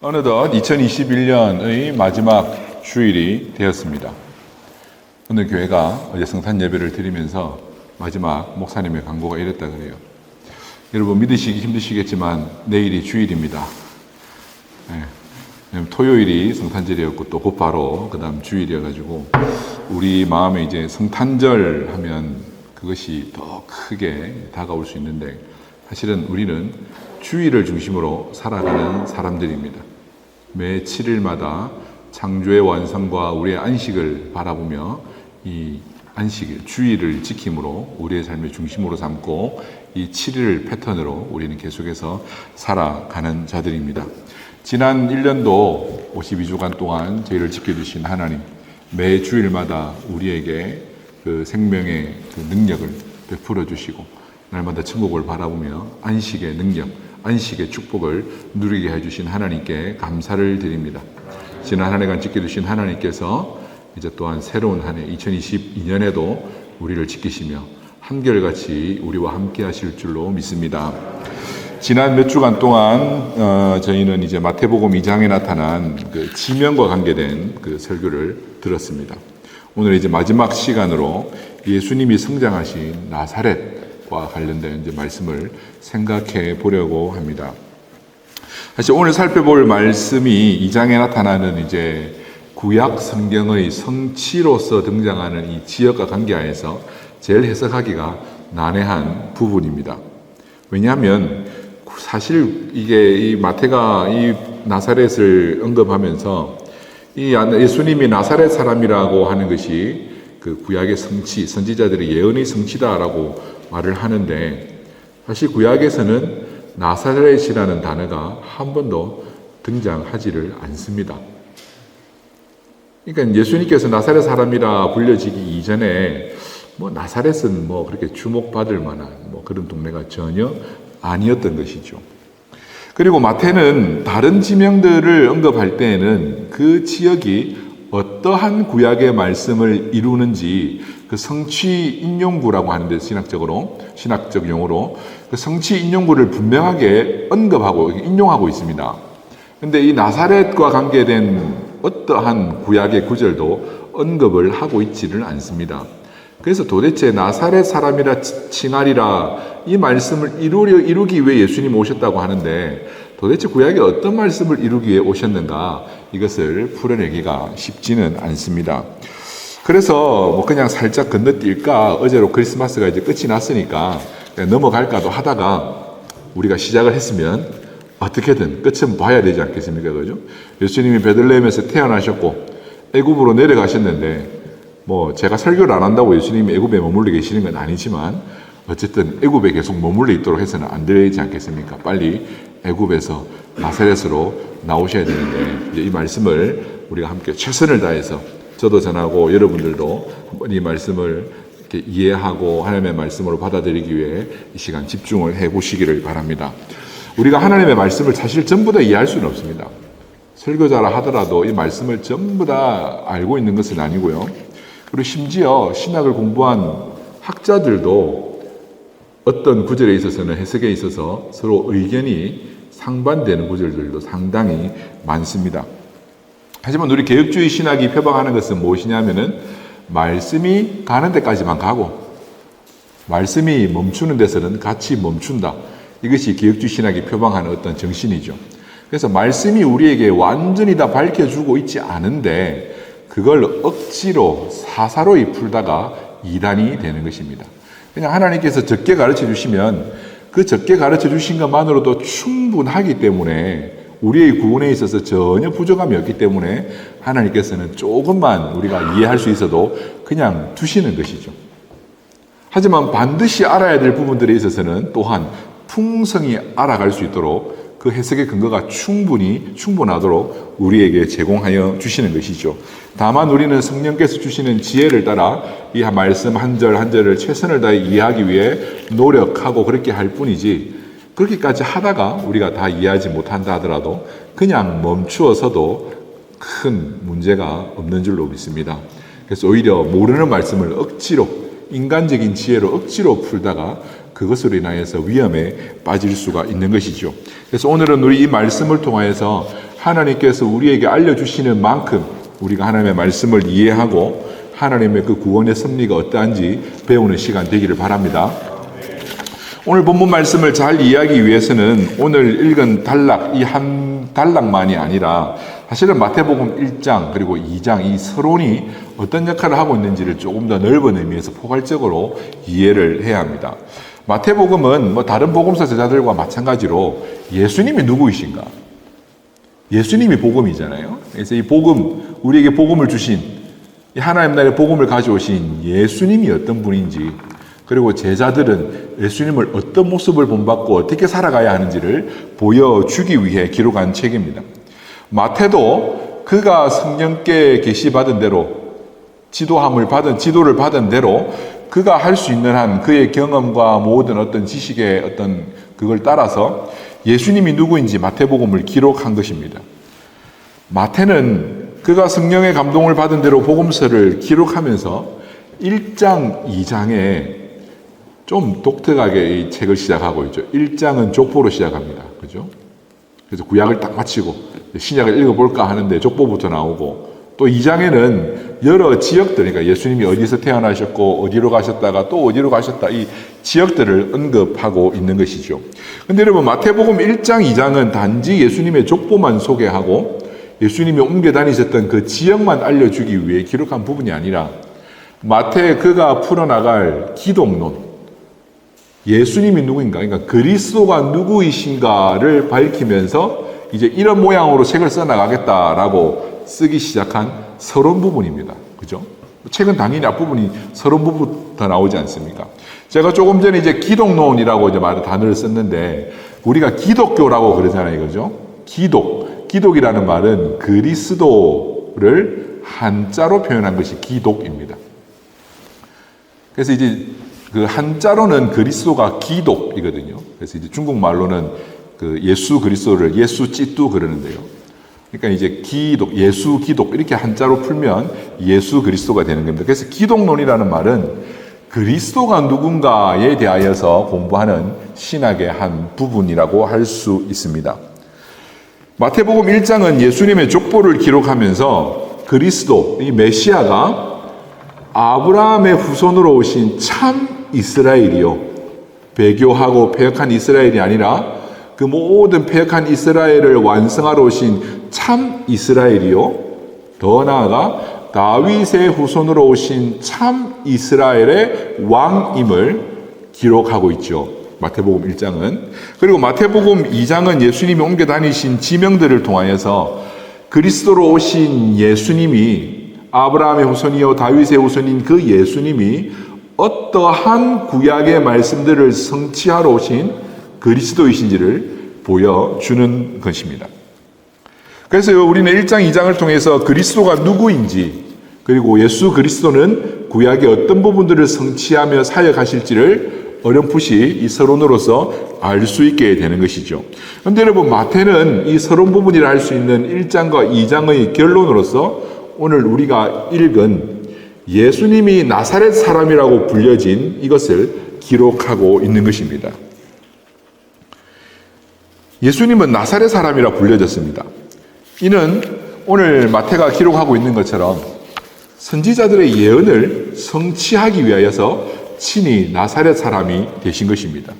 어느덧 2021년의 마지막 주일이 되었습니다. 오늘 교회가 어제 성탄 예배를 드리면서 마지막 목사님의 강구가 이랬다 그래요. 여러분 믿으시기 힘드시겠지만 내일이 주일입니다. 토요일이 성탄절이었고 또 곧바로 그 다음 주일이어가지고 우리 마음에 이제 성탄절 하면 그것이 더 크게 다가올 수 있는데 사실은 우리는 주일을 중심으로 살아가는 사람들입니다. 매 7일마다 창조의 완성과 우리의 안식을 바라보며 이 안식일, 주일을 지킴으로 우리의 삶의 중심으로 삼고 이 7일 패턴으로 우리는 계속해서 살아가는 자들입니다. 지난 1년도 52주간 동안 저희를 지켜주신 하나님, 매 주일마다 우리에게 그 생명의 그 능력을 베풀어 주시고 날마다 천국을 바라보며 안식의 능력, 안식의 축복을 누리게 해주신 하나님께 감사를 드립니다. 지난 한 해간 지켜주신 하나님께서 이제 또한 새로운 한 해 2022년에도 우리를 지키시며 한결같이 우리와 함께 하실 줄로 믿습니다. 지난 몇 주간 동안 저희는 이제 마태복음 2장에 나타난 그 지명과 관계된 그 설교를 들었습니다. 오늘 이제 마지막 시간으로 예수님이 성장하신 나사렛과 관련된 이제 말씀을 생각해 보려고 합니다. 사실 오늘 살펴볼 말씀이 2장에 나타나는 이제 구약 성경의 성취로서 등장하는 이 지역과 관계하에서 제일 해석하기가 난해한 부분입니다. 왜냐하면 사실 이게 이 마태가 이 나사렛을 언급하면서 이 예수님이 나사렛 사람이라고 하는 것이 그 구약의 성취, 선지자들의 예언의 성취다라고 말을 하는데 사실 구약에서는 나사렛이라는 단어가 한 번도 등장하지를 않습니다. 그러니까 예수님께서 나사렛 사람이라 불려지기 이전에 뭐 나사렛은 뭐 그렇게 주목받을 만한 뭐 그런 동네가 전혀 아니었던 것이죠. 그리고 마태는 다른 지명들을 언급할 때에는 그 지역이 어떠한 구약의 말씀을 이루는지 그 성취 인용구라고 하는데 신학적 용어로 그 성취 인용구를 분명하게 언급하고 인용하고 있습니다. 그런데 이 나사렛과 관계된 어떠한 구약의 구절도 언급을 하고 있지를 않습니다. 그래서 도대체 나사렛 사람이라 칭하리라 이 말씀을 이루기 위해 예수님 오셨다고 하는데 도대체 구약에 어떤 말씀을 이루기 위해 오셨는가 이것을 풀어내기가 쉽지는 않습니다. 그래서 뭐 그냥 살짝 건너뛸까 어제로 크리스마스가 이제 끝이 났으니까 그냥 넘어갈까도 하다가 우리가 시작을 했으면 어떻게든 끝은 봐야 되지 않겠습니까? 그죠? 예수님이 베들레헴에서 태어나셨고 애굽으로 내려가셨는데 뭐 제가 설교를 안 한다고 예수님이 애굽에 머물러 계시는 건 아니지만 어쨌든 애굽에 계속 머물러 있도록 해서는 안 되지 않겠습니까? 빨리 애굽에서 나사렛으로 나오셔야 되는데 이제 이 말씀을 우리가 함께 최선을 다해서 저도 전하고 여러분들도 한번 이 말씀을 이렇게 이해하고 하나님의 말씀으로 받아들이기 위해 이 시간 집중을 해보시기를 바랍니다. 우리가 하나님의 말씀을 사실 전부 다 이해할 수는 없습니다. 설교자라 하더라도 이 말씀을 전부 다 알고 있는 것은 아니고요. 그리고 심지어 신학을 공부한 학자들도 어떤 구절에 있어서는 해석에 있어서 서로 의견이 상반되는 구절들도 상당히 많습니다. 하지만 우리 개혁주의 신학이 표방하는 것은 무엇이냐면은 말씀이 가는 데까지만 가고 말씀이 멈추는 데서는 같이 멈춘다. 이것이 개혁주의 신학이 표방하는 어떤 정신이죠. 그래서 말씀이 우리에게 완전히 다 밝혀주고 있지 않은데 그걸 억지로 사사로이 풀다가 이단이 되는 것입니다. 그냥 하나님께서 적게 가르쳐 주시면 그 적게 가르쳐 주신 것만으로도 충분하기 때문에 우리의 구원에 있어서 전혀 부족함이 없기 때문에 하나님께서는 조금만 우리가 이해할 수 있어도 그냥 두시는 것이죠. 하지만 반드시 알아야 될 부분들에 있어서는 또한 풍성히 알아갈 수 있도록 그 해석의 근거가 충분하도록 우리에게 제공하여 주시는 것이죠. 다만 우리는 성령께서 주시는 지혜를 따라 이 말씀 한 절 한 절을 최선을 다해 이해하기 위해 노력하고 그렇게 할 뿐이지 그렇게까지 하다가 우리가 다 이해하지 못한다 하더라도 그냥 멈추어서도 큰 문제가 없는 줄로 믿습니다. 그래서 오히려 모르는 말씀을 억지로 인간적인 지혜로 억지로 풀다가 그것으로 인하여서 위험에 빠질 수가 있는 것이죠. 그래서 오늘은 우리 이 말씀을 통하여서 하나님께서 우리에게 알려주시는 만큼 우리가 하나님의 말씀을 이해하고 하나님의 그 구원의 섭리가 어떠한지 배우는 시간 되기를 바랍니다. 오늘 본문 말씀을 잘 이해하기 위해서는 오늘 읽은 단락, 이 한 단락만이 아니라 사실은 마태복음 1장 그리고 2장 이 서론이 어떤 역할을 하고 있는지를 조금 더 넓은 의미에서 포괄적으로 이해를 해야 합니다. 마태복음은 다른 복음서 저자들과 마찬가지로 예수님이 누구이신가? 예수님이 복음이잖아요. 그래서 이 복음, 우리에게 복음을 주신 이 하나님 나라의 복음을 가져오신 예수님이 어떤 분인지, 그리고 제자들은 예수님을 어떤 모습을 본받고 어떻게 살아가야 하는지를 보여주기 위해 기록한 책입니다. 마태도 그가 성령께 계시받은 대로 지도를 받은 대로 그가 할 수 있는 한 그의 경험과 모든 어떤 지식의 어떤 그걸 따라서 예수님이 누구인지 마태복음을 기록한 것입니다. 마태는 그가 성령의 감동을 받은 대로 복음서를 기록하면서 1장, 2장에 좀 독특하게 이 책을 시작하고 있죠. 1장은 족보로 시작합니다. 그죠? 그래서 구약을 딱 마치고 신약을 읽어볼까 하는데 족보부터 나오고, 또 2장에는 여러 지역들, 그러니까 예수님이 어디서 태어나셨고 어디로 가셨다가 또 어디로 가셨다, 이 지역들을 언급하고 있는 것이죠. 근데 여러분, 마태복음 1장, 2장은 단지 예수님의 족보만 소개하고 예수님이 옮겨 다니셨던 그 지역만 알려주기 위해 기록한 부분이 아니라 마태 그가 풀어나갈 기독론, 예수님이 누구인가, 그러니까 그리스도가 누구이신가를 밝히면서 이제 이런 모양으로 책을 써나가겠다라고 쓰기 시작한 서론 부분입니다. 그죠? 책은 당연히 앞부분이 서론 부분부터 나오지 않습니까? 제가 조금 전에 이제 기독론이라고 이제 단어를 썼는데, 우리가 기독교라고 그러잖아요. 그죠? 기독이라는 말은 그리스도를 한자로 표현한 것이 기독입니다. 그래서 이제 그 한자로는 그리스도가 기독이거든요. 그래서 이제 중국말로는 그 예수 그리스도를 예수 찌뚜 그러는데요. 그러니까 이제 예수 기독 이렇게 한자로 풀면 예수 그리스도가 되는 겁니다. 그래서 기독론이라는 말은 그리스도가 누군가에 대하여서 공부하는 신학의 한 부분이라고 할 수 있습니다. 마태복음 1장은 예수님의 족보를 기록하면서 그리스도, 이 메시아가 아브라함의 후손으로 오신 참 이스라엘이요, 배교하고 패역한 이스라엘이 아니라 그 모든 패역한 이스라엘을 완성하러 오신 참 이스라엘이요, 더 나아가 다윗의 후손으로 오신 참 이스라엘의 왕임을 기록하고 있죠. 마태복음 1장은. 그리고 마태복음 2장은 예수님이 옮겨 다니신 지명들을 통하여서 그리스도로 오신 예수님이, 아브라함의 후손이요 다윗의 후손인 그 예수님이 어떠한 구약의 말씀들을 성취하러 오신 그리스도이신지를 보여주는 것입니다. 그래서 우리는 1장, 2장을 통해서 그리스도가 누구인지, 그리고 예수 그리스도는 구약의 어떤 부분들을 성취하며 사역하실지를 어렴풋이 이 서론으로서 알 수 있게 되는 것이죠. 그런데 여러분, 마태는 이 서론 부분이라 할 수 있는 1장과 2장의 결론으로서 오늘 우리가 읽은 예수님이 나사렛 사람이라고 불려진 이것을 기록하고 있는 것입니다. 예수님은 나사렛 사람이라 불려졌습니다. 이는 오늘 마태가 기록하고 있는 것처럼 선지자들의 예언을 성취하기 위하여서 친히 나사렛 사람이 되신 것입니다.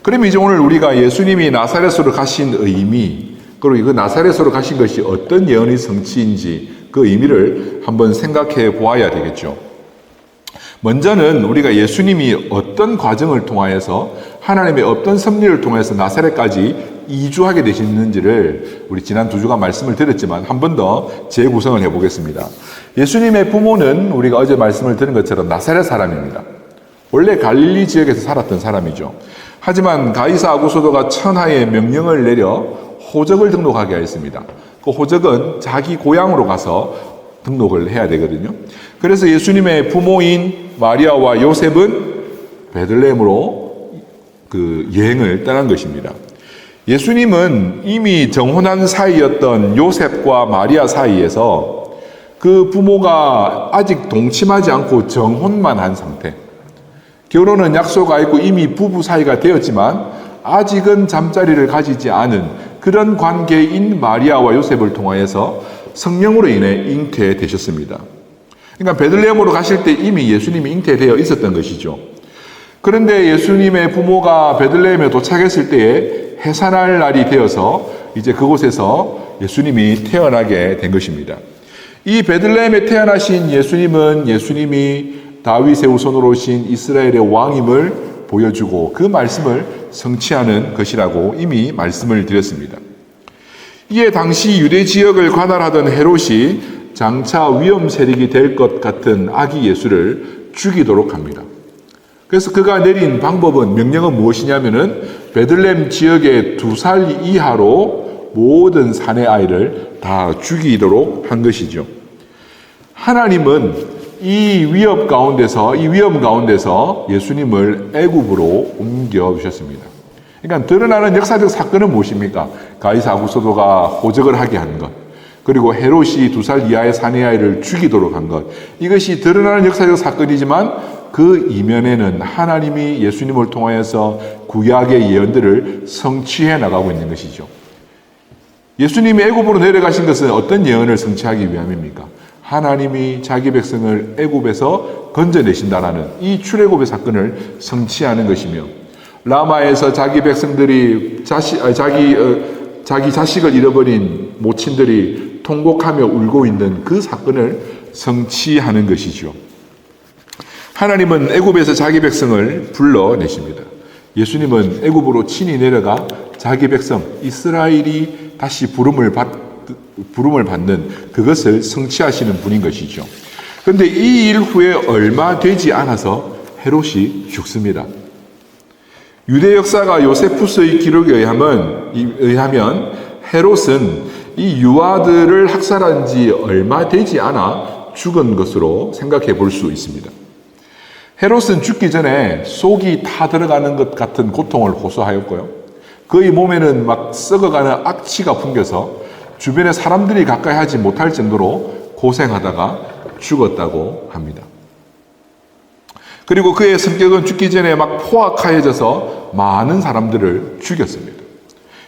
그러면 이제 오늘 우리가 예수님이 나사렛으로 가신 의미, 그리고 그 나사렛으로 가신 것이 어떤 예언의 성취인지 그 의미를 한번 생각해 보아야 되겠죠. 먼저는 우리가 예수님이 어떤 과정을 통하여서 하나님의 어떤 섭리를 통해서 나사렛까지 이주하게 되셨는지를 우리 지난 2주간 말씀을 드렸지만 한 번 더 재구성을 해보겠습니다. 예수님의 부모는 우리가 어제 말씀을 들은 것처럼 나사렛 사람입니다. 원래 갈릴리 지역에서 살았던 사람이죠. 하지만 가이사 아구소도가 천하의 명령을 내려 호적을 등록하게 하였습니다. 그 호적은 자기 고향으로 가서 등록을 해야 되거든요. 그래서 예수님의 부모인 마리아와 요셉은 베들레헴으로 그 여행을 떠난 것입니다. 예수님은 이미 정혼한 사이였던 요셉과 마리아 사이에서 그 부모가 아직 동침하지 않고 정혼만 한 상태, 결혼은 약속가 있고 이미 부부 사이가 되었지만 아직은 잠자리를 가지지 않은 그런 관계인 마리아와 요셉을 통하여서 성령으로 인해 잉태되셨습니다. 그러니까 베들레헴으로 가실 때 이미 예수님이 잉태되어 있었던 것이죠. 그런데 예수님의 부모가 베들레헴에 도착했을 때에 해산할 날이 되어서 이제 그곳에서 예수님이 태어나게 된 것입니다. 이 베들레헴에 태어나신 예수님이 다윗의 후손으로 오신 이스라엘의 왕임을 보여주고 그 말씀을 성취하는 것이라고 이미 말씀을 드렸습니다. 이에 당시 유대 지역을 관할하던 헤롯이 장차 위험 세력이 될 것 같은 아기 예수를 죽이도록 합니다. 그래서 그가 내린 명령은 무엇이냐면은 베들레헴 지역의 2살 이하로 모든 사내 아이를 다 죽이도록 한 것이죠. 하나님은 이 위험 가운데서 예수님을 애굽으로 옮겨 주셨습니다. 그러니까 드러나는 역사적 사건은 무엇입니까? 가이사 아구소도가 호적을 하게 한 것, 그리고 헤롯이 2살 이하의 사내 아이를 죽이도록 한 것, 이것이 드러나는 역사적 사건이지만 그 이면에는 하나님이 예수님을 통하여서 구약의 예언들을 성취해 나가고 있는 것이죠. 예수님이 애굽으로 내려가신 것은 어떤 예언을 성취하기 위함입니까? 하나님이 자기 백성을 애굽에서 건져내신다라는 이 출애굽의 사건을 성취하는 것이며, 라마에서 자기 백성들이 자기 자식을 잃어버린 모친들이 통곡하며 울고 있는 그 사건을 성취하는 것이죠. 하나님은 애굽에서 자기 백성을 불러내십니다. 예수님은 애굽으로 친히 내려가 자기 백성 이스라엘이 다시 부름을 받는 그것을 성취하시는 분인 것이죠. 그런데 이 일 후에 얼마 되지 않아서 헤롯이 죽습니다. 유대 역사가 요세푸스의 기록에 의하면 헤롯은 이 유아들을 학살한 지 얼마 되지 않아 죽은 것으로 생각해 볼 수 있습니다. 헤롯은 죽기 전에 속이 타 들어가는 것 같은 고통을 호소하였고요. 그의 몸에는 막 썩어가는 악취가 풍겨서 주변에 사람들이 가까이 하지 못할 정도로 고생하다가 죽었다고 합니다. 그리고 그의 성격은 죽기 전에 막 포악하여져서 많은 사람들을 죽였습니다.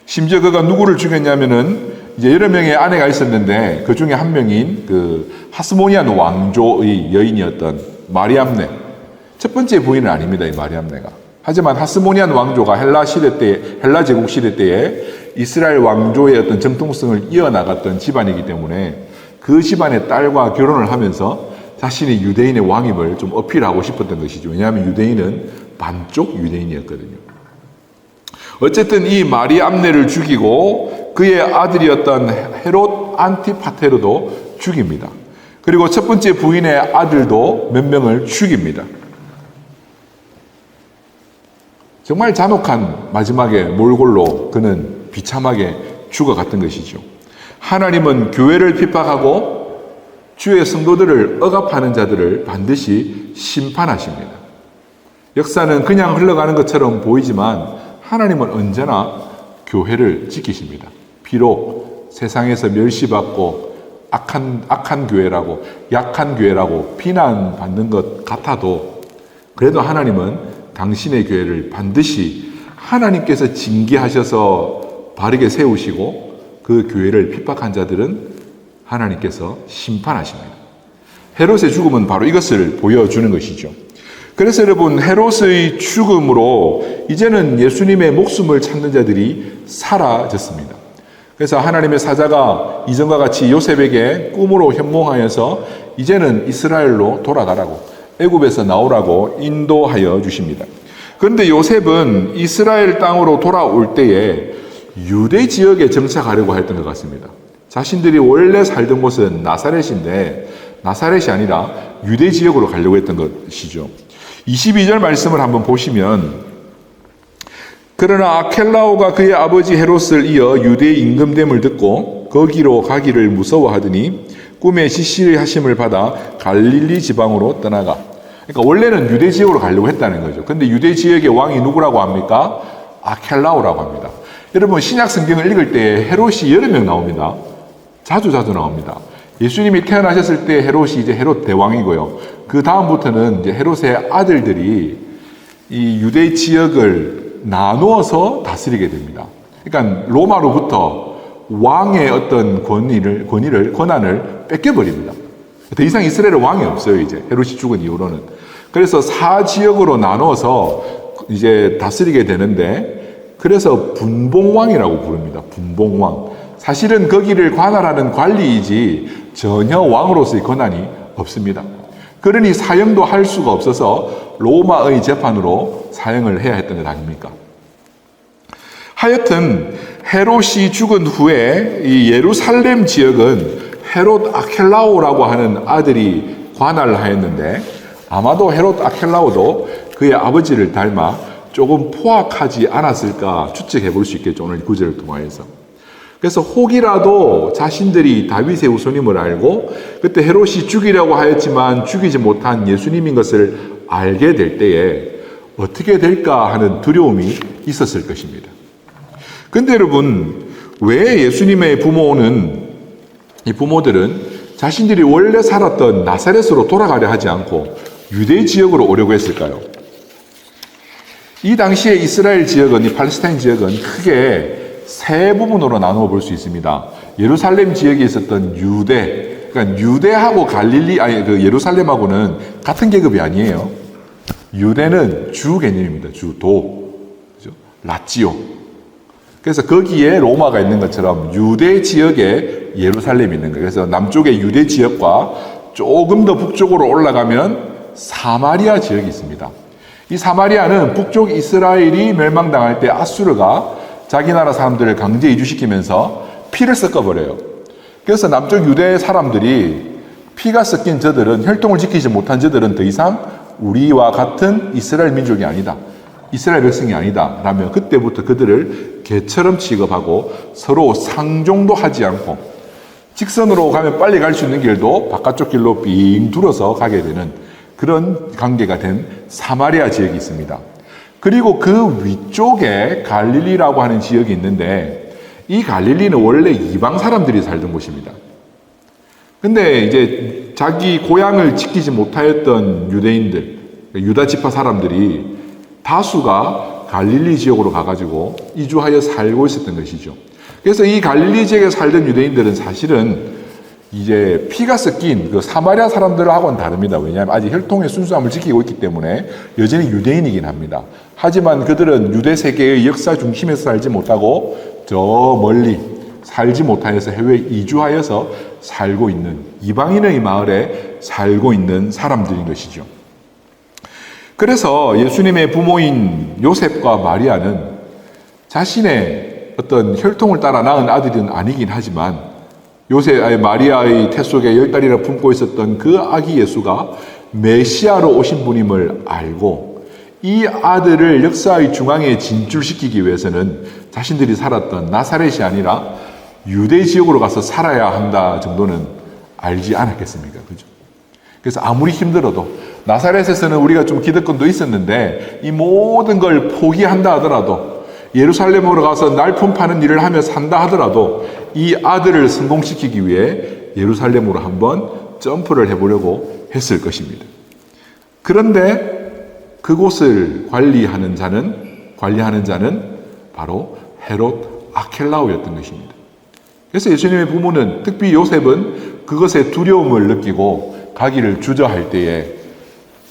심지어 그가 누구를 죽였냐면은 이제 여러 명의 아내가 있었는데 그 중에 한 명인 그 하스모니안 왕조의 여인이었던 마리암네. 첫 번째 부인은 아닙니다, 이 마리암네가. 하지만 하스모니안 왕조가 헬라 제국 시대 때에 이스라엘 왕조의 어떤 정통성을 이어나갔던 집안이기 때문에 그 집안의 딸과 결혼을 하면서 자신이 유대인의 왕임을 좀 어필하고 싶었던 것이죠. 왜냐하면 유대인은 반쪽 유대인이었거든요. 어쨌든 이 마리암네를 죽이고 그의 아들이었던 헤롯 안티파테르도 죽입니다. 그리고 첫 번째 부인의 아들도 몇 명을 죽입니다. 정말 잔혹한 마지막에 몰골로 그는 비참하게 죽어갔던 것이죠. 하나님은 교회를 핍박하고 주의 성도들을 억압하는 자들을 반드시 심판하십니다. 역사는 그냥 흘러가는 것처럼 보이지만 하나님은 언제나 교회를 지키십니다. 비록 세상에서 멸시받고 악한 교회라고, 약한 교회라고 비난받는 것 같아도 그래도 하나님은 당신의 교회를 반드시 하나님께서 징계하셔서 바르게 세우시고 그 교회를 핍박한 자들은 하나님께서 심판하십니다. 헤롯의 죽음은 바로 이것을 보여주는 것이죠. 그래서 여러분, 헤롯의 죽음으로 이제는 예수님의 목숨을 찾는 자들이 사라졌습니다. 그래서 하나님의 사자가 이전과 같이 요셉에게 꿈으로 현몽하여서 이제는 이스라엘로 돌아가라고, 애굽에서 나오라고 인도하여 주십니다. 그런데 요셉은 이스라엘 땅으로 돌아올 때에 유대 지역에 정착하려고 했던 것 같습니다. 자신들이 원래 살던 곳은 나사렛인데 나사렛이 아니라 유대 지역으로 가려고 했던 것이죠. 22절 말씀을 한번 보시면, 그러나 아켈라오가 그의 아버지 헤롯을 이어 유대의 임금됨을 듣고 거기로 가기를 무서워하더니 꿈에 지시의 하심을 받아 갈릴리 지방으로 떠나가. 그러니까 원래는 유대 지역으로 가려고 했다는 거죠. 근데 유대 지역의 왕이 누구라고 합니까? 아켈라오라고 합니다. 여러분, 신약 성경을 읽을 때 헤롯이 여러 명 나옵니다. 자주 나옵니다. 예수님이 태어나셨을 때 헤롯이 이제 헤롯 대왕이고요. 그 다음부터는 이제 헤롯의 아들들이 이 유대 지역을 나누어서 다스리게 됩니다. 그러니까 로마로부터 왕의 어떤 권한을 뺏겨버립니다. 더 이상 이스라엘에 왕이 없어요, 이제. 헤롯이 죽은 이후로는. 그래서 4지역으로 나눠서 이제 다스리게 되는데, 그래서 분봉왕이라고 부릅니다. 분봉왕. 사실은 거기를 관할하는 관리이지 전혀 왕으로서의 권한이 없습니다. 그러니 사형도 할 수가 없어서 로마의 재판으로 사형을 해야 했던 것 아닙니까? 하여튼 헤롯이 죽은 후에 이 예루살렘 지역은 헤롯 아켈라오라고 하는 아들이 관할을 하였는데, 아마도 헤롯 아켈라오도 그의 아버지를 닮아 조금 포악하지 않았을까 추측해 볼 수 있겠죠, 오늘 구절을 통하여서. 그래서 혹이라도 자신들이 다윗의 후손임을 알고 그때 헤롯이 죽이려고 하였지만 죽이지 못한 예수님인 것을 알게 될 때에 어떻게 될까 하는 두려움이 있었을 것입니다. 근데 여러분, 왜 예수님의 이 부모들은 자신들이 원래 살았던 나사렛으로 돌아가려 하지 않고 유대 지역으로 오려고 했을까요? 이 당시에 이스라엘 지역은, 이 팔레스타인 지역은 크게 세 부분으로 나누어 볼 수 있습니다. 예루살렘 지역에 있었던 유대, 그러니까 유대하고 예루살렘하고는 같은 계급이 아니에요. 유대는 주 개념입니다. 주도, 그죠? 라지오. 그래서 거기에 로마가 있는 것처럼 유대 지역에 예루살렘이 있는 거예요. 그래서 남쪽의 유대 지역과 조금 더 북쪽으로 올라가면 사마리아 지역이 있습니다. 이 사마리아는 북쪽 이스라엘이 멸망당할 때 아수르가 자기 나라 사람들을 강제 이주시키면서 피를 섞어버려요. 그래서 남쪽 유대 사람들이 피가 섞인 저들은, 혈통을 지키지 못한 저들은 더 이상 우리와 같은 이스라엘 민족이 아니다, 이스라엘 백성이 아니다 라며 그때부터 그들을 개처럼 취급하고 서로 상종도 하지 않고 직선으로 가면 빨리 갈 수 있는 길도 바깥쪽 길로 빙 둘러서 가게 되는 그런 관계가 된 사마리아 지역이 있습니다. 그리고 그 위쪽에 갈릴리라고 하는 지역이 있는데, 이 갈릴리는 원래 이방 사람들이 살던 곳입니다. 근데 이제 자기 고향을 지키지 못하였던 유대인들, 유다 지파 사람들이 다수가 갈릴리 지역으로 가가지고 이주하여 살고 있었던 것이죠. 그래서 이 갈릴리 지역에 살던 유대인들은 사실은 이제 피가 섞인 그 사마리아 사람들하고는 다릅니다. 왜냐하면 아직 혈통의 순수함을 지키고 있기 때문에 여전히 유대인이긴 합니다. 하지만 그들은 유대 세계의 역사 중심에서 살지 못하고 저 멀리 살지 못하여서 해외에 이주하여서 살고 있는, 이방인의 마을에 살고 있는 사람들인 것이죠. 그래서 예수님의 부모인 요셉과 마리아는 자신의 어떤 혈통을 따라 낳은 아들은 아니긴 하지만 마리아의 태 속에 10달이나 품고 있었던 그 아기 예수가 메시아로 오신 분임을 알고 이 아들을 역사의 중앙에 진출시키기 위해서는 자신들이 살았던 나사렛이 아니라 유대 지역으로 가서 살아야 한다 정도는 알지 않았겠습니까? 그죠? 그래서 아무리 힘들어도 나사렛에서는 우리가 좀 기득권도 있었는데 이 모든 걸 포기한다 하더라도, 예루살렘으로 가서 날품 파는 일을 하며 산다 하더라도 이 아들을 성공시키기 위해 예루살렘으로 한번 점프를 해보려고 했을 것입니다. 그런데 그곳을 관리하는 자는 바로 헤롯 아켈라오였던 것입니다. 그래서 예수님의 부모는, 특히 요셉은 그것에 두려움을 느끼고 가기를 주저할 때에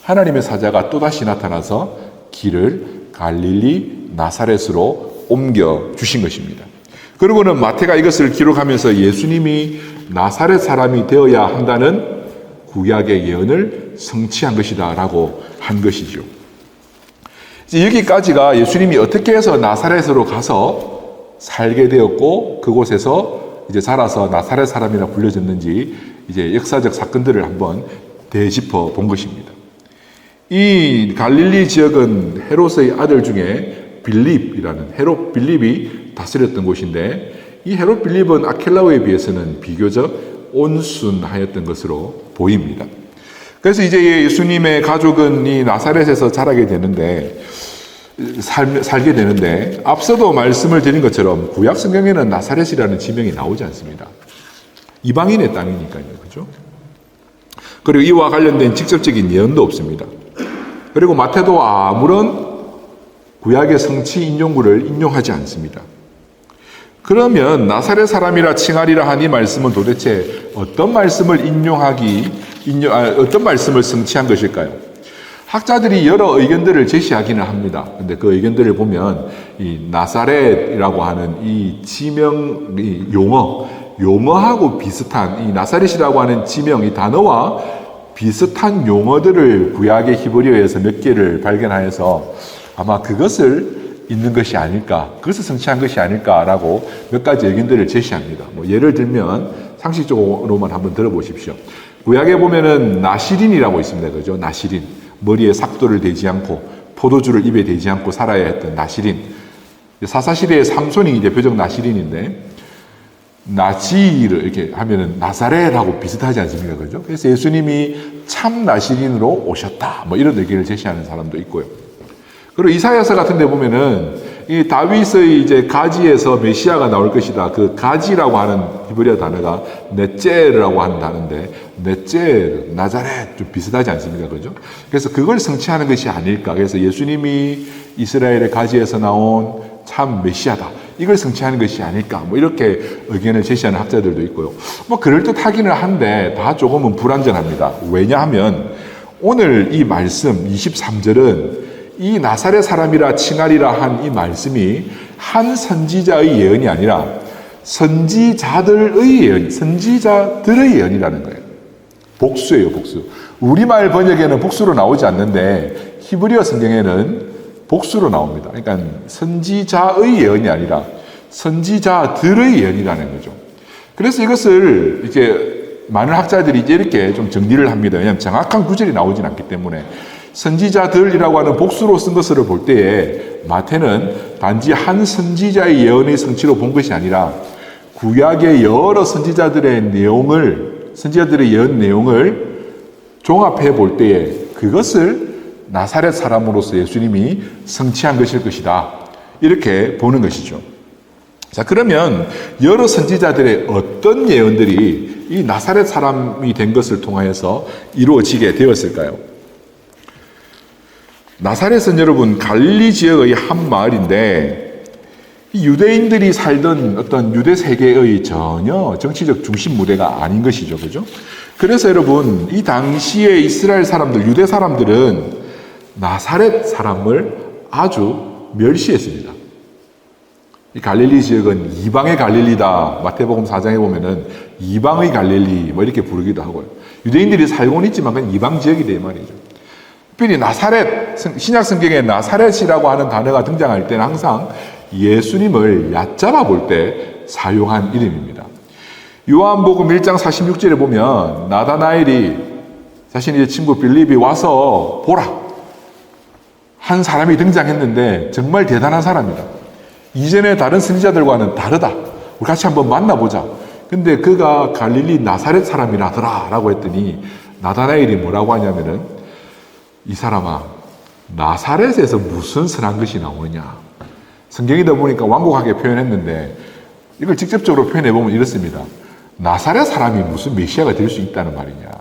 하나님의 사자가 또다시 나타나서 길을 갈릴리 나사렛으로 옮겨 주신 것입니다. 그리고는 마태가 이것을 기록하면서 예수님이 나사렛 사람이 되어야 한다는 구약의 예언을 성취한 것이다 라고 한 것이죠. 이제 여기까지가 예수님이 어떻게 해서 나사렛으로 가서 살게 되었고 그곳에서 이제 자라서 나사렛 사람이라 불려졌는지 이제 역사적 사건들을 한번 되짚어 본 것입니다. 이 갈릴리 지역은 헤롯의 아들 중에 빌립이라는, 헤롯 빌립이 다스렸던 곳인데, 이 헤롯 빌립은 아켈라오에 비해서는 비교적 온순하였던 것으로 보입니다. 그래서 이제 예수님의 가족은 이 나사렛에서 자라게 되는데, 살게 되는데, 앞서도 말씀을 드린 것처럼 구약 성경에는 나사렛이라는 지명이 나오지 않습니다. 이방인의 땅이니까요, 그죠? 그리고 이와 관련된 직접적인 예언도 없습니다. 그리고 마태도 아무런 구약의 성취 인용구를 인용하지 않습니다. 그러면 나사렛 사람이라 칭하리라 한 이 말씀은 도대체 어떤 말씀을 어떤 말씀을 성취한 것일까요? 학자들이 여러 의견들을 제시하기는 합니다. 근데 그 의견들을 보면 이 나사렛이라고 하는 이 지명, 이 용어하고 비슷한 이 나사렛이라고 하는 지명, 이 단어와 비슷한 용어들을 구약의 히브리어에서 몇 개를 발견하여서 아마 그것을 있는 것이 아닐까, 그것을 성취한 것이 아닐까라고 몇 가지 의견들을 제시합니다. 뭐 예를 들면 상식적으로만 한번 들어보십시오. 구약에 보면은 나시린이라고 있습니다. 그죠? 나시린. 머리에 삭도를 대지 않고 포도주를 입에 대지 않고 살아야 했던 나시린. 사사시대의 삼손이 대표적 나시린인데, 나지를 이렇게 하면은 나사렛하고 비슷하지 않습니까? 그죠? 그래서 예수님이 참 나시린으로 오셨다. 뭐 이런 의견을 제시하는 사람도 있고요. 그리고 이사야서 같은 데 보면은 이 다윗의 이제 가지에서 메시아가 나올 것이다. 그 가지라고 하는 히브리어 단어가 네제르라고 하는 단어인데, 네제르, 나자렛 좀 비슷하지 않습니까? 그죠? 그래서 그걸 성취하는 것이 아닐까. 그래서 예수님이 이스라엘의 가지에서 나온 참 메시아다. 이걸 성취하는 것이 아닐까. 뭐 이렇게 의견을 제시하는 학자들도 있고요. 뭐 그럴듯하기는 한데 다 조금은 불완전합니다. 왜냐하면 오늘 이 말씀 23절은 이 나사렛 사람이라 칭하리라 한 이 말씀이 한 선지자의 예언이 아니라 선지자들의 예언이라는 거예요. 복수예요, 복수. 우리말 번역에는 복수로 나오지 않는데 히브리어 성경에는 복수로 나옵니다. 그러니까 선지자의 예언이 아니라 선지자들의 예언이라는 거죠. 그래서 이것을 이제 많은 학자들이 이제 이렇게 좀 정리를 합니다. 왜냐하면 정확한 구절이 나오진 않기 때문에. 선지자들이라고 하는 복수로 쓴 것을 볼 때에 마태는 단지 한 선지자의 예언의 성취로 본 것이 아니라 구약의 여러 선지자들의 예언 내용을 종합해 볼 때에 그것을 나사렛 사람으로서 예수님이 성취한 것일 것이다. 이렇게 보는 것이죠. 자, 그러면 여러 선지자들의 어떤 예언들이 이 나사렛 사람이 된 것을 통하여서 이루어지게 되었을까요? 나사렛은 여러분 갈릴리 지역의 한 마을인데 유대인들이 살던 어떤 유대 세계의 전혀 정치적 중심 무대가 아닌 것이죠. 그죠? 그래서 여러분 이 당시에 이스라엘 사람들, 유대 사람들은 나사렛 사람을 아주 멸시했습니다. 이 갈릴리 지역은 이방의 갈릴리다. 마태복음 4장에 보면은 이방의 갈릴리 뭐 이렇게 부르기도 하고요. 유대인들이 살고는 있지만 그건 이방 지역이다 이 말이죠. 특별히 나사렛, 신약 성경에 나사렛이라고 하는 단어가 등장할 때는 항상 예수님을 얕잡아 볼 때 사용한 이름입니다. 요한복음 1장 46절에 보면 나다나엘이 자신의 친구 빌립이 와서 보라. 한 사람이 등장했는데 정말 대단한 사람이다. 이전에 다른 선지자들과는 다르다. 우리 같이 한번 만나보자. 근데 그가 갈릴리 나사렛 사람이라더라 라고 했더니 나다나엘이 뭐라고 하냐면은 이 사람아, 나사렛에서 무슨 선한 것이 나오느냐. 성경이다 보니까 완곡하게 표현했는데 이걸 직접적으로 표현해보면 이렇습니다. 나사렛 사람이 무슨 메시아가 될 수 있다는 말이냐.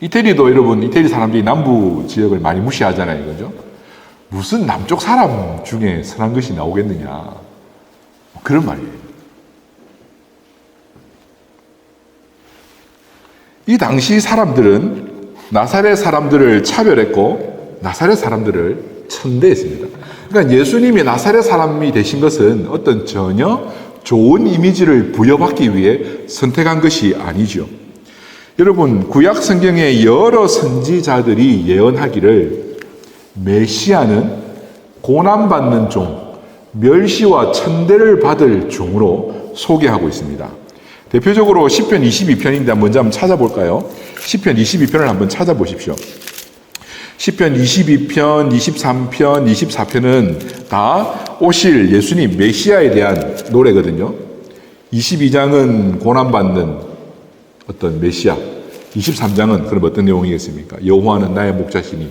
이태리도 여러분, 이태리 사람들이 남부 지역을 많이 무시하잖아요. 그죠? 무슨 남쪽 사람 중에 선한 것이 나오겠느냐. 그런 말이에요. 이 당시 사람들은 나사렛 사람들을 차별했고 나사렛 사람들을 천대했습니다. 그러니까 예수님이 나사렛 사람이 되신 것은 어떤 전혀 좋은 이미지를 부여받기 위해 선택한 것이 아니죠. 여러분, 구약 성경의 여러 선지자들이 예언하기를 메시아는 고난받는 종, 멸시와 천대를 받을 종으로 소개하고 있습니다. 대표적으로 시편 22편인데 먼저 한번 찾아볼까요? 시편 22편을 한번 찾아보십시오. 시편 22편, 23편, 24편은 다 오실 예수님 메시아에 대한 노래거든요. 22장은 고난받는 어떤 메시아, 23장은 그럼 어떤 내용이겠습니까? 여호와는 나의 목자시니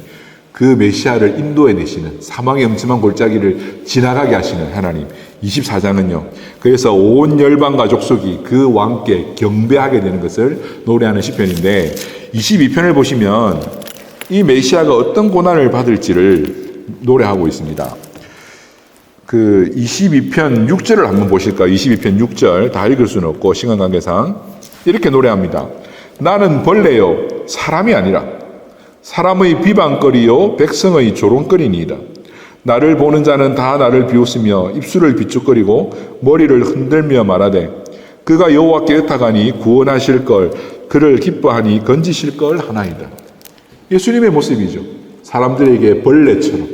그 메시아를 인도해 내시는 사망의 음침한 골짜기를 지나가게 하시는 하나님. 24장은요. 그래서 온 열방과 족속이 그 왕께 경배하게 되는 것을 노래하는 시편인데 22편을 보시면 이 메시아가 어떤 고난을 받을지를 노래하고 있습니다. 그 22편 6절을 한번 보실까요? 22편 6절 다 읽을 수는 없고 시간 관계상 이렇게 노래합니다. 나는 벌레요 사람이 아니라 사람의 비방거리요 백성의 조롱거리니이다. 나를 보는 자는 다 나를 비웃으며 입술을 비축거리고 머리를 흔들며 말하되 그가 여호와께 의탁하니 구원하실 걸 그를 기뻐하니 건지실 걸 하나이다. 예수님의 모습이죠. 사람들에게 벌레처럼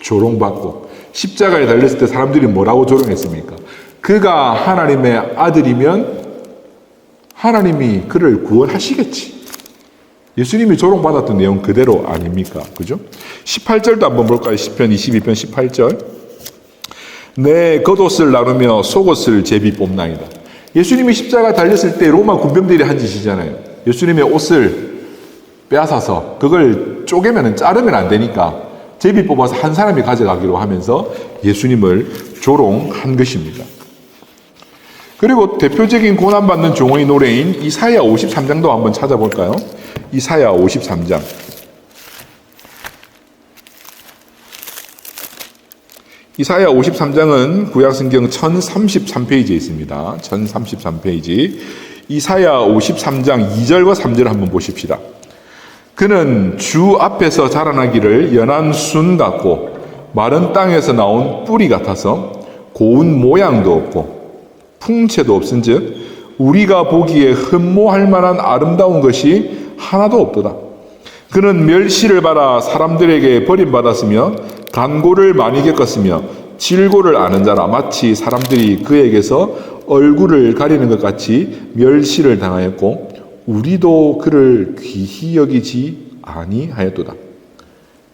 조롱받고 십자가에 달렸을 때 사람들이 뭐라고 조롱했습니까? 그가 하나님의 아들이면 하나님이 그를 구원하시겠지. 예수님이 조롱받았던 내용 그대로 아닙니까? 그죠? 18절도 한번 볼까요? 시편 22편 18절. 내 겉옷을 나누며 속옷을 제비 뽑나이다. 예수님이 십자가 달렸을 때 로마 군병들이 한 짓이잖아요. 예수님의 옷을 빼앗아서 그걸 쪼개면 자르면 안 되니까 제비 뽑아서 한 사람이 가져가기로 하면서 예수님을 조롱한 것입니다. 그리고 대표적인 고난받는 종의 노래인 이사야 53장도 한번 찾아볼까요? 이사야 53장. 이사야 53장은 구약성경 1033페이지에 있습니다. 1033페이지. 이사야 53장 2절과 3절을 한번 보십시다. 그는 주 앞에서 자라나기를 연한 순 같고 마른 땅에서 나온 뿌리 같아서 고운 모양도 없고 풍채도 없은즉 우리가 보기에 흠모할 만한 아름다운 것이 하나도 없도다. 그는 멸시를 받아 사람들에게 버림받았으며 간고를 많이 겪었으며 질고를 아는 자라. 마치 사람들이 그에게서 얼굴을 가리는 것 같이 멸시를 당하였고 우리도 그를 귀히 여기지 아니하였도다.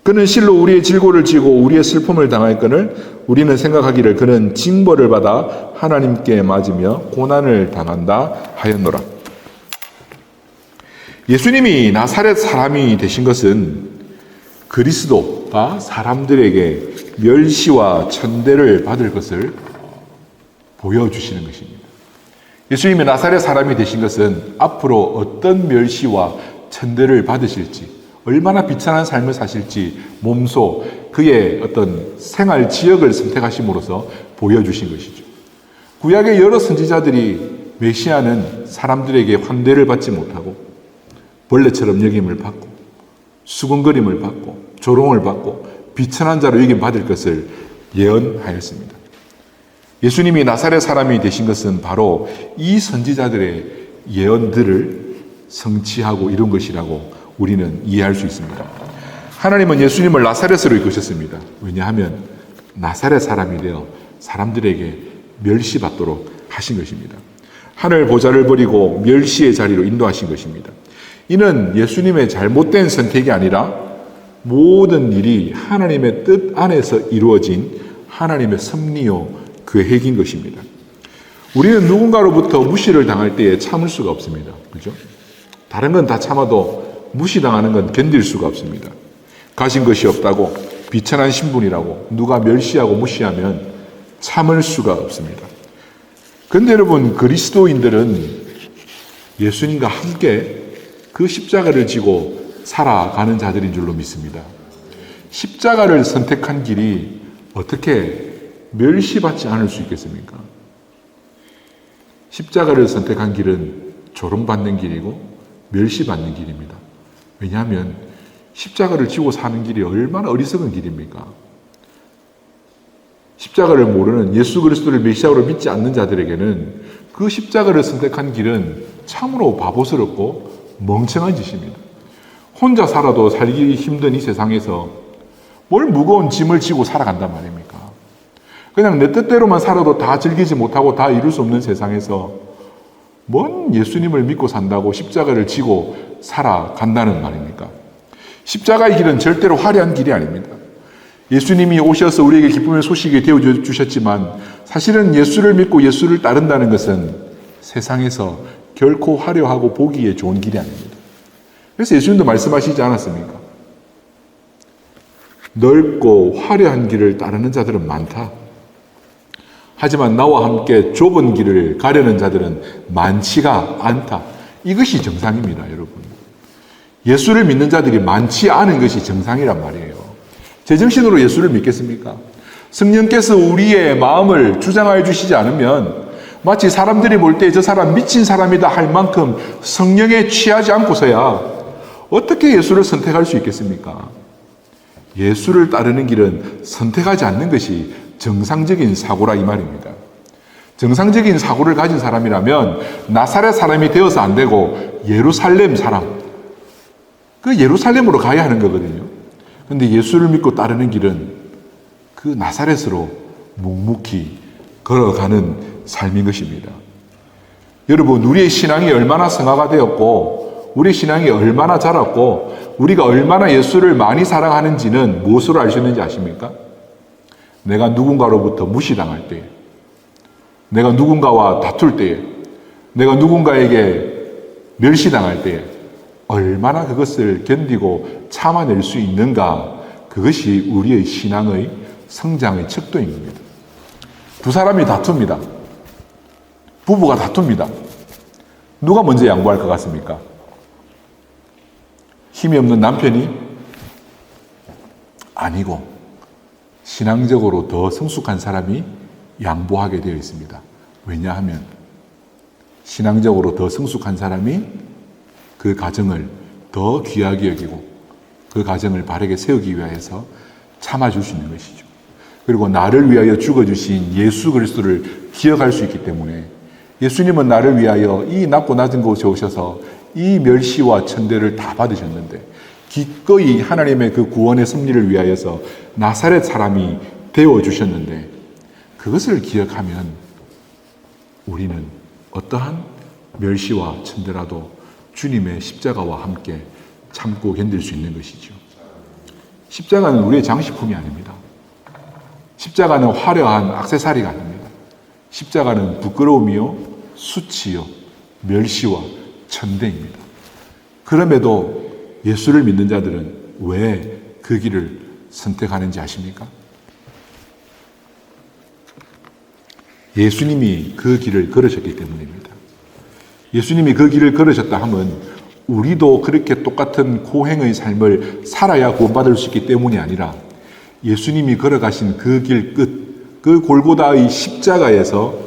그는 실로 우리의 질고를 지고 우리의 슬픔을 당하였거늘 우리는 생각하기를 그는 징벌을 받아 하나님께 맞으며 고난을 당한다 하였노라. 예수님이 나사렛 사람이 되신 것은 그리스도가 사람들에게 멸시와 천대를 받을 것을 보여주시는 것입니다. 예수님이 나사렛 사람이 되신 것은 앞으로 어떤 멸시와 천대를 받으실지, 얼마나 비참한 삶을 사실지 몸소 그의 어떤 생활 지역을 선택하심으로써 보여주신 것이죠. 구약의 여러 선지자들이 메시아는 사람들에게 환대를 받지 못하고 벌레처럼 여김을 받고 수군거림을 받고 조롱을 받고 비천한 자로 여김받을 것을 예언하였습니다. 예수님이 나사렛 사람이 되신 것은 바로 이 선지자들의 예언들을 성취하고 이룬 것이라고 우리는 이해할 수 있습니다. 하나님은 예수님을 나사렛으로 이끄셨습니다. 왜냐하면 나사렛 사람이 되어 사람들에게 멸시받도록 하신 것입니다. 하늘 보좌를 버리고 멸시의 자리로 인도하신 것입니다. 이는 예수님의 잘못된 선택이 아니라 모든 일이 하나님의 뜻 안에서 이루어진 하나님의 섭리요 계획인 것입니다. 우리는 누군가로부터 무시를 당할 때에 참을 수가 없습니다. 그죠? 다른 건 다 참아도 무시당하는 건 견딜 수가 없습니다. 가진 것이 없다고, 비천한 신분이라고 누가 멸시하고 무시하면 참을 수가 없습니다. 그런데 여러분, 그리스도인들은 예수님과 함께 그 십자가를 지고 살아가는 자들인 줄로 믿습니다. 십자가를 선택한 길이 어떻게 멸시받지 않을 수 있겠습니까? 십자가를 선택한 길은 조롱받는 길이고 멸시받는 길입니다. 왜냐하면 십자가를 지고 사는 길이 얼마나 어리석은 길입니까? 십자가를 모르는 예수 그리스도를 메시아로 믿지 않는 자들에게는 그 십자가를 선택한 길은 참으로 바보스럽고 멍청한 짓입니다. 혼자 살아도 살기 힘든 이 세상에서 뭘 무거운 짐을 지고 살아간단 말입니까? 그냥 내 뜻대로만 살아도 다 즐기지 못하고 다 이룰 수 없는 세상에서 뭔 예수님을 믿고 산다고 십자가를 지고 살아간다는 말입니까? 십자가의 길은 절대로 화려한 길이 아닙니다. 예수님이 오셔서 우리에게 기쁨의 소식이 되어주셨지만 사실은 예수를 믿고 예수를 따른다는 것은 세상에서 결코 화려하고 보기에 좋은 길이 아닙니다. 그래서 예수님도 말씀하시지 않았습니까? 넓고 화려한 길을 따르는 자들은 많다. 하지만 나와 함께 좁은 길을 가려는 자들은 많지가 않다. 이것이 정상입니다, 여러분. 예수를 믿는 자들이 많지 않은 것이 정상이란 말이에요. 제정신으로 예수를 믿겠습니까? 성령께서 우리의 마음을 주장하여 주시지 않으면 마치 사람들이 볼 때 저 사람 미친 사람이다 할 만큼 성령에 취하지 않고서야 어떻게 예수를 선택할 수 있겠습니까? 예수를 따르는 길은 선택하지 않는 것이 정상적인 사고라 이 말입니다. 정상적인 사고를 가진 사람이라면 나사렛 사람이 되어서 안 되고 예루살렘 사람, 그 예루살렘으로 가야 하는 거거든요. 그런데 예수를 믿고 따르는 길은 그 나사렛으로 묵묵히 걸어가는 삶인 것입니다. 여러분, 우리의 신앙이 얼마나 성화가 되었고 우리의 신앙이 얼마나 자랐고 우리가 얼마나 예수를 많이 사랑하는지는 무엇으로 알 수 있는지 아십니까? 내가 누군가로부터 무시당할 때, 내가 누군가와 다툴 때에, 내가 누군가에게 멸시당할 때에 얼마나 그것을 견디고 참아낼 수 있는가, 그것이 우리의 신앙의 성장의 척도인 겁니다. 두 사람이 다툽니다. 부부가 다툽니다. 누가 먼저 양보할 것 같습니까? 힘이 없는 남편이? 아니고 신앙적으로 더 성숙한 사람이 양보하게 되어 있습니다. 왜냐하면 신앙적으로 더 성숙한 사람이 그 가정을 더 귀하게 여기고 그 가정을 바르게 세우기 위해서 참아줄 수 있는 것이죠. 그리고 나를 위하여 죽어주신 예수 그리스도를 기억할 수 있기 때문에 예수님은 나를 위하여 이 낮고 낮은 곳에 오셔서 이 멸시와 천대를 다 받으셨는데 기꺼이 하나님의 그 구원의 섭리를 위하여서 나사렛 사람이 되어주셨는데 그것을 기억하면 우리는 어떠한 멸시와 천대라도 주님의 십자가와 함께 참고 견딜 수 있는 것이죠. 십자가는 우리의 장식품이 아닙니다. 십자가는 화려한 액세서리가 아닙니다. 십자가는 부끄러움이요, 수치요, 멸시와 천대입니다. 그럼에도 예수를 믿는 자들은 왜 그 길을 선택하는지 아십니까? 예수님이 그 길을 걸으셨기 때문입니다. 예수님이 그 길을 걸으셨다 하면 우리도 그렇게 똑같은 고행의 삶을 살아야 구원받을 수 있기 때문이 아니라 예수님이 걸어가신 그 길 끝, 그 골고다의 십자가에서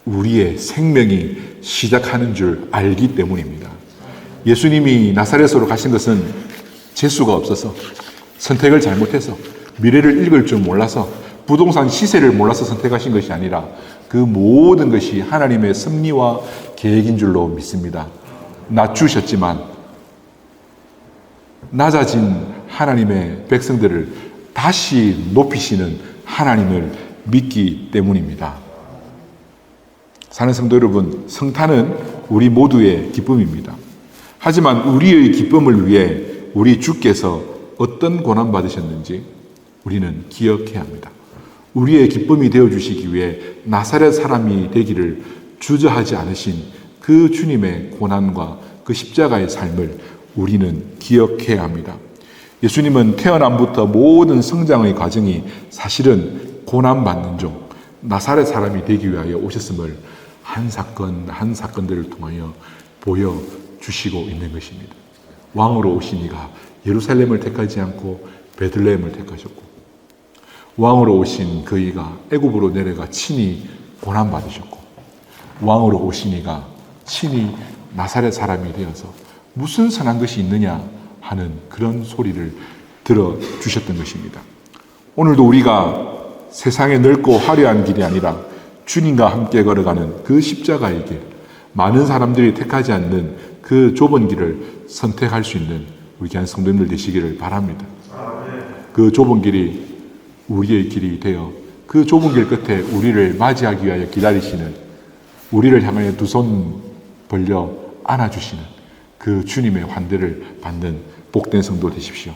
우리의 생명이 시작하는 줄 알기 때문입니다. 예수님이 나사렛으로 가신 것은 재수가 없어서, 선택을 잘못해서, 미래를 읽을 줄 몰라서, 부동산 시세를 몰라서 선택하신 것이 아니라 그 모든 것이 하나님의 섭리와 계획인 줄로 믿습니다. 낮추셨지만 낮아진 하나님의 백성들을 다시 높이시는 하나님을 믿기 때문입니다. 사는 성도 여러분, 성탄은 우리 모두의 기쁨입니다. 하지만 우리의 기쁨을 위해 우리 주께서 어떤 고난 받으셨는지 우리는 기억해야 합니다. 우리의 기쁨이 되어주시기 위해 나사렛 사람이 되기를 주저하지 않으신 그 주님의 고난과 그 십자가의 삶을 우리는 기억해야 합니다. 예수님은 태어남부터 모든 성장의 과정이 사실은 고난받는 중 나사렛 사람이 되기 위하여 오셨음을 한 사건 한 사건들을 통하여 보여주시고 있는 것입니다. 왕으로 오신 이가 예루살렘을 택하지 않고 베들레헴을 택하셨고, 왕으로 오신 그 이가 애굽으로 내려가 친히 고난받으셨고, 왕으로 오신 이가 친히 나사렛 사람이 되어서 무슨 선한 것이 있느냐 하는 그런 소리를 들어주셨던 것입니다. 오늘도 우리가 세상의 넓고 화려한 길이 아니라 주님과 함께 걸어가는 그 십자가의 길, 많은 사람들이 택하지 않는 그 좁은 길을 선택할 수 있는 우리 귀한 성도님들 되시기를 바랍니다. 그 좁은 길이 우리의 길이 되어 그 좁은 길 끝에 우리를 맞이하기 위하여 기다리시는, 우리를 향하여 두 손 벌려 안아주시는 그 주님의 환대를 받는 복된 성도 되십시오.